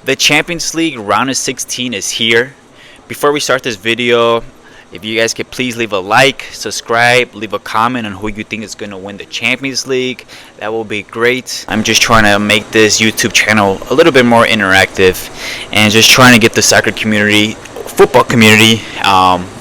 The Champions League round of 16 is here. Before we start this video, if you guys could please leave a like, subscribe, leave a comment on who you think is going to win the Champions League. That will be great. I'm just trying to make this YouTube channel a little bit more interactive and just trying to get the soccer community, football community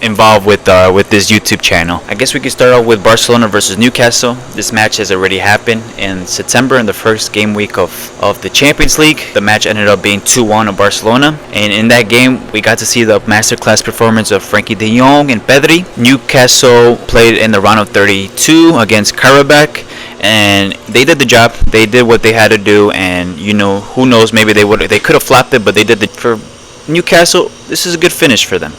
involved with this YouTube channel. I guess we can start off with Barcelona versus Newcastle. This match has already happened in September in the first game week of the Champions League. The match ended up being 2-1 of Barcelona, and in that game we got to see the masterclass performance of Frankie de Jong and Pedri. Newcastle played in the round of 32 against Karabakh, and they did the job. They did what they had to do, and you know, who knows, maybe they could have flopped it, but they did for Newcastle. This is a good finish for them,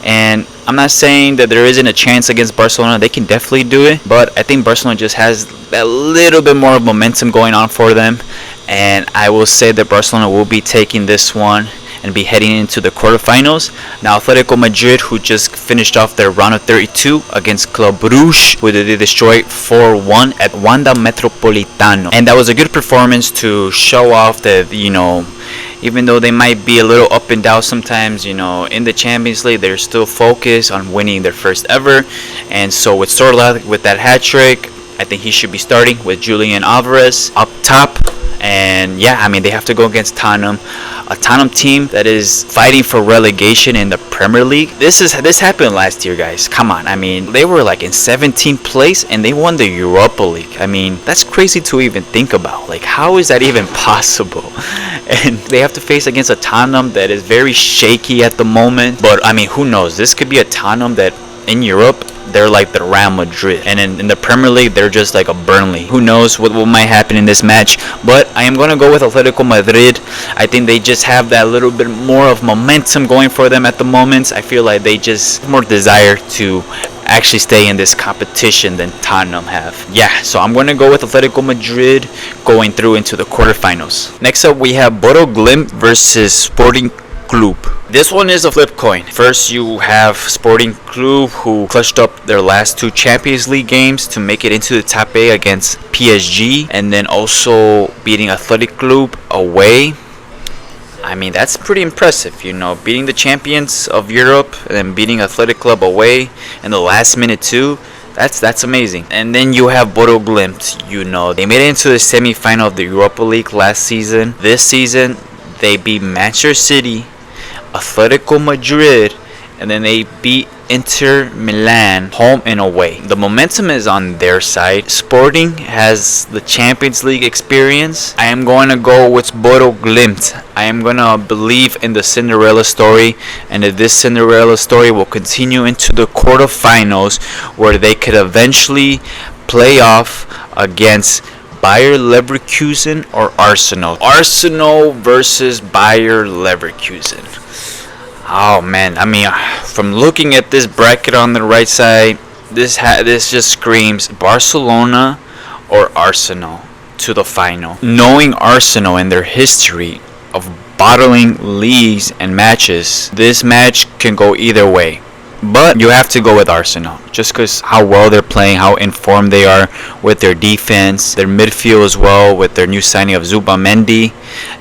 and I'm not saying that there isn't a chance against Barcelona. They can definitely do it, but I think Barcelona just has a little bit more of momentum going on for them, and I will say that Barcelona will be taking this one and be heading into the quarterfinals. Now Atletico Madrid, who just finished off their round of 32 against Club Brugge, who they destroyed 4-1 at Wanda Metropolitano, and that was a good performance to show off that, you know, even though they might be a little up and down sometimes, you know, in the Champions League, they're still focused on winning their first ever. And so with Sorloth, with that hat trick, I think he should be starting with Julian Alvarez up top. And yeah, I mean, they have to go against Tottenham, a Tottenham team that is fighting for relegation in the Premier League. This happened last year, guys. Come on. I mean, they were like in 17th place and they won the Europa League. I mean, that's crazy to even think about. Like, how is that even possible? And they have to face against a Tottenham that is very shaky at the moment. But I mean, who knows? This could be a Tottenham that in Europe, they're like the Real Madrid, and in the Premier League they're just like a Burnley. Who knows what might happen in this match, but I am going to go with Atletico Madrid. I think they just have that little bit more of momentum going for them at the moment. I feel like they just have more desire to actually stay in this competition than Tottenham have. Yeah, so I'm going to go with Atletico Madrid going through into the quarterfinals. Next up we have Bodo Glimt versus Sporting Club. This one is a flip coin. First, you have Sporting Club, who clutched up their last two Champions League games to make it into the top 8 against PSG, and then also beating Athletic Club away. I mean, that's pretty impressive, you know, beating the champions of Europe and then beating Athletic Club away in the last minute too. That's amazing. And then you have Bodo Glimt. You know, they made it into the semi-final of the Europa League last season. This season, they beat Manchester City, Atletico Madrid, and then they beat Inter Milan home and away. The momentum is on their side. Sporting has the Champions League experience. I am going to go with Bodo Glimt. I am going to believe in the Cinderella story, and that this Cinderella story will continue into the quarterfinals, where they could eventually play off against Bayer Leverkusen or Arsenal. Arsenal versus Bayer Leverkusen. Oh man, I mean, from looking at this bracket on the right side, this just screams Barcelona or Arsenal to the final. Knowing Arsenal and their history of bottling leagues and matches, this match can go either way. But you have to go with Arsenal, just because how well they're playing, how informed they are with their defense, their midfield as well, with their new signing of Zubamendi.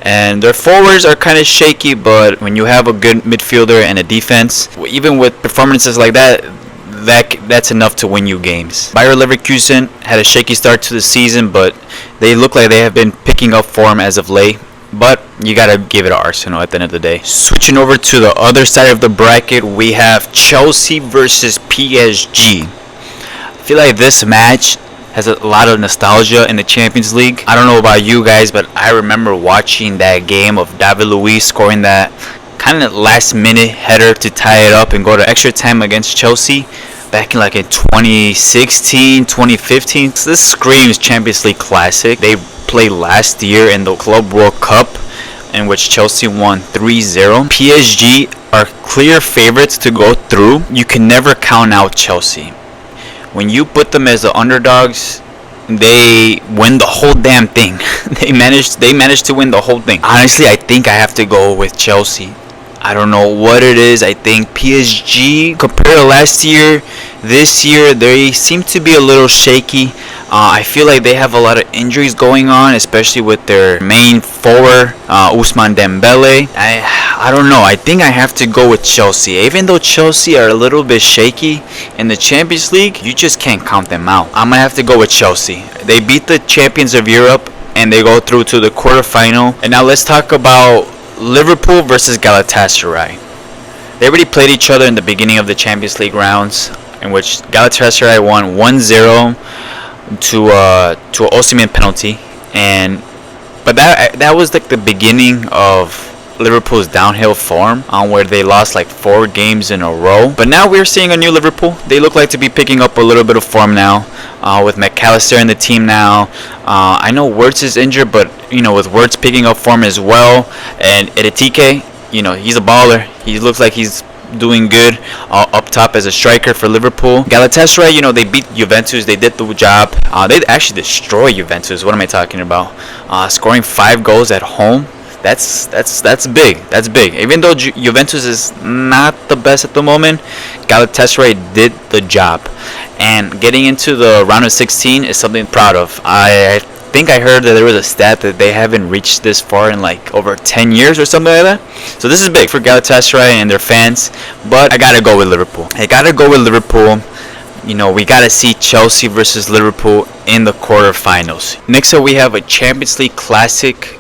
And their forwards are kind of shaky, but when you have a good midfielder and a defense, even with performances like that's enough to win you games. Bayer Leverkusen had a shaky start to the season, but they look like they have been picking up form as of late. But you gotta give it to Arsenal at the end of the day. Switching over to the other side of the bracket, we have Chelsea versus PSG. I feel like this match has a lot of nostalgia in the Champions League. I don't know about you guys, but I remember watching that game of David Luiz scoring that kind of last minute header to tie it up and go to extra time against Chelsea back in like in 2016, 2015. So this screams Champions League classic. They played last year in the Club World Cup, in which Chelsea won 3-0. PSG are clear favorites to go through. You can never count out Chelsea. When you put them as the underdogs, they win the whole damn thing. They managed to win the whole thing. Honestly, I think I have to go with Chelsea. I don't know what it is. I think PSG, compared to last year, this year they seem to be a little shaky. I feel like they have a lot of injuries going on, especially with their main forward, Ousmane Dembele. I don't know. I think I have to go with Chelsea. Even though Chelsea are a little bit shaky in the Champions League, you just can't count them out. I'm going to have to go with Chelsea. They beat the champions of Europe and they go through to the quarterfinal. And now let's talk about Liverpool versus Galatasaray. They already played each other in the beginning of the Champions League rounds, in which Galatasaray won 1-0 to an Osimhen penalty, but that was like the beginning of Liverpool's downhill form, where they lost like 4 games in a row. But now we're seeing a new Liverpool. They look like to be picking up a little bit of form now, with McAllister in the team now. I know Wirtz is injured, but with Wirtz picking up form as well, and Edetike, he's a baller. He looks like he's doing good up top as a striker for Liverpool. Galatasaray, they beat Juventus. They did the job. They actually destroyed Juventus. What am I talking about? Scoring 5 goals at home. That's big. That's big. Even though Juventus is not the best at the moment, Galatasaray did the job. And getting into the round of 16 is something I'm proud of. I think I heard that there was a stat that they haven't reached this far in like over 10 years or something like that. So this is big for Galatasaray and their fans. But I gotta go with Liverpool. We gotta see Chelsea versus Liverpool in the quarterfinals. Next up, we have a Champions League classic.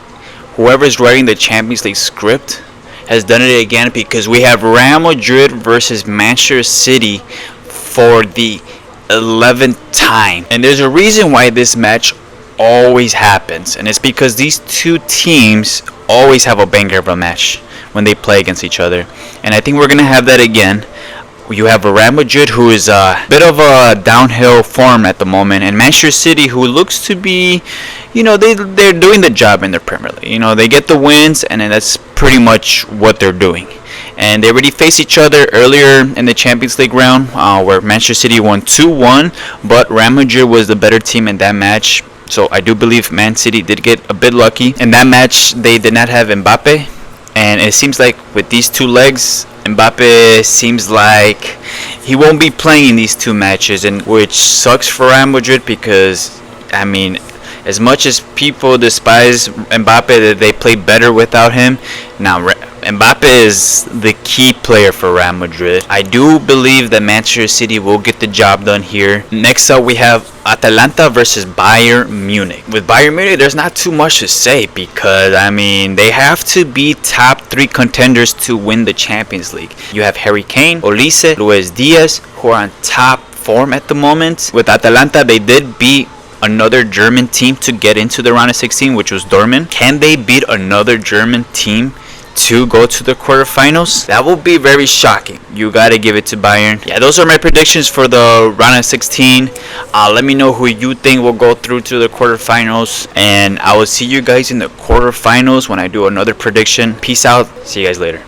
Whoever's writing the Champions League script has done it again, because we have Real Madrid versus Manchester City for the 11th time. And there's a reason why this match always happens, and it's because these two teams always have a banger of a match when they play against each other. And I think we're gonna have that again. You have a Real Madrid who is a bit of a downhill form at the moment, and Manchester City who looks to be, they're doing the job in their Premier League. They get the wins, and that's pretty much what they're doing. And they already faced each other earlier in the Champions League round, where Manchester City won 2-1, but Real Madrid was the better team in that match. So I do believe Man City did get a bit lucky. In that match, they did not have Mbappe. And it seems like with these 2 legs, Mbappe seems like he won't be playing these 2 matches, and which sucks for Real Madrid, because, as much as people despise Mbappe, that they play better without him, now Mbappe is the key player for Real Madrid. I do believe that Manchester City will get the job done here. Next up, we have Atalanta versus Bayern Munich. With Bayern Munich, there's not too much to say, because they have to be top 3 contenders to win the Champions League. You have Harry Kane, Olise, Luis Diaz, who are on top form at the moment. With Atalanta, they did beat another German team to get into the round of 16, which was Dortmund. Can they beat another German team to go to the quarterfinals? That will be very shocking. You gotta give it to Bayern. Yeah, those are my predictions for the round of 16. Let me know who you think will go through to the quarterfinals, and I will see you guys in the quarterfinals when I do another prediction. Peace out. See you guys later.